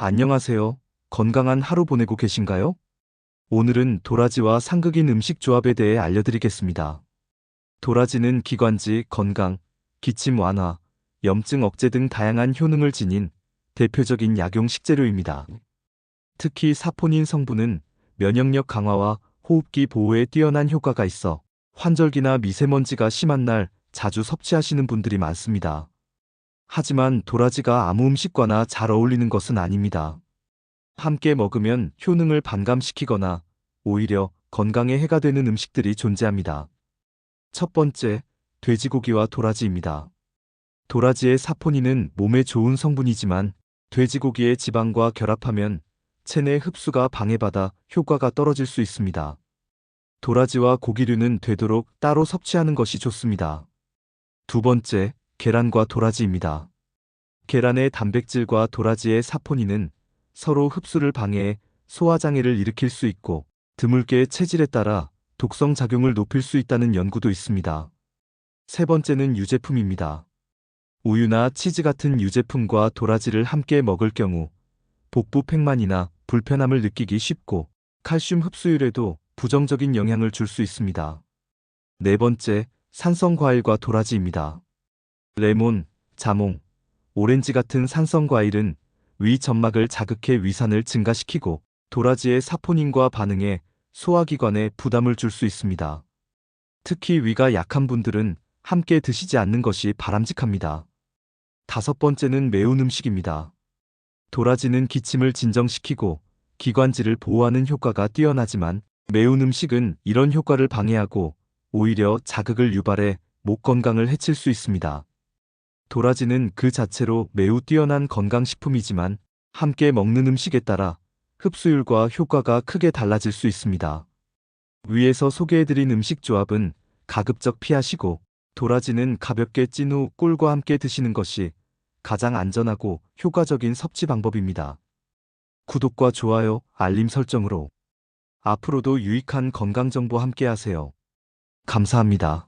안녕하세요. 건강한 하루 보내고 계신가요? 오늘은 도라지와 상극인 음식 조합에 대해 알려드리겠습니다. 도라지는 기관지, 건강, 기침 완화, 염증 억제 등 다양한 효능을 지닌 대표적인 약용 식재료입니다. 특히 사포닌 성분은 면역력 강화와 호흡기 보호에 뛰어난 효과가 있어 환절기나 미세먼지가 심한 날 자주 섭취하시는 분들이 많습니다. 하지만 도라지가 아무 음식과나 잘 어울리는 것은 아닙니다. 함께 먹으면 효능을 반감시키거나 오히려 건강에 해가 되는 음식들이 존재합니다. 첫 번째, 돼지고기와 도라지입니다. 도라지의 사포닌은 몸에 좋은 성분이지만 돼지고기의 지방과 결합하면 체내 흡수가 방해받아 효과가 떨어질 수 있습니다. 도라지와 고기류는 되도록 따로 섭취하는 것이 좋습니다. 두 번째, 계란과 도라지입니다. 계란의 단백질과 도라지의 사포닌은 서로 흡수를 방해해 소화장애를 일으킬 수 있고 드물게 체질에 따라 독성 작용을 높일 수 있다는 연구도 있습니다. 세 번째는 유제품입니다. 우유나 치즈 같은 유제품과 도라지를 함께 먹을 경우 복부 팽만이나 불편함을 느끼기 쉽고 칼슘 흡수율에도 부정적인 영향을 줄 수 있습니다. 네 번째, 산성 과일과 도라지입니다. 레몬, 자몽, 오렌지 같은 산성 과일은 위 점막을 자극해 위산을 증가시키고 도라지의 사포닌과 반응해 소화기관에 부담을 줄 수 있습니다. 특히 위가 약한 분들은 함께 드시지 않는 것이 바람직합니다. 다섯 번째는 매운 음식입니다. 도라지는 기침을 진정시키고 기관지를 보호하는 효과가 뛰어나지만 매운 음식은 이런 효과를 방해하고 오히려 자극을 유발해 목 건강을 해칠 수 있습니다. 도라지는 그 자체로 매우 뛰어난 건강식품이지만 함께 먹는 음식에 따라 흡수율과 효과가 크게 달라질 수 있습니다. 위에서 소개해드린 음식 조합은 가급적 피하시고 도라지는 가볍게 찐 후 꿀과 함께 드시는 것이 가장 안전하고 효과적인 섭취 방법입니다. 구독과 좋아요, 알림 설정으로 앞으로도 유익한 건강 정보 함께 하세요. 감사합니다.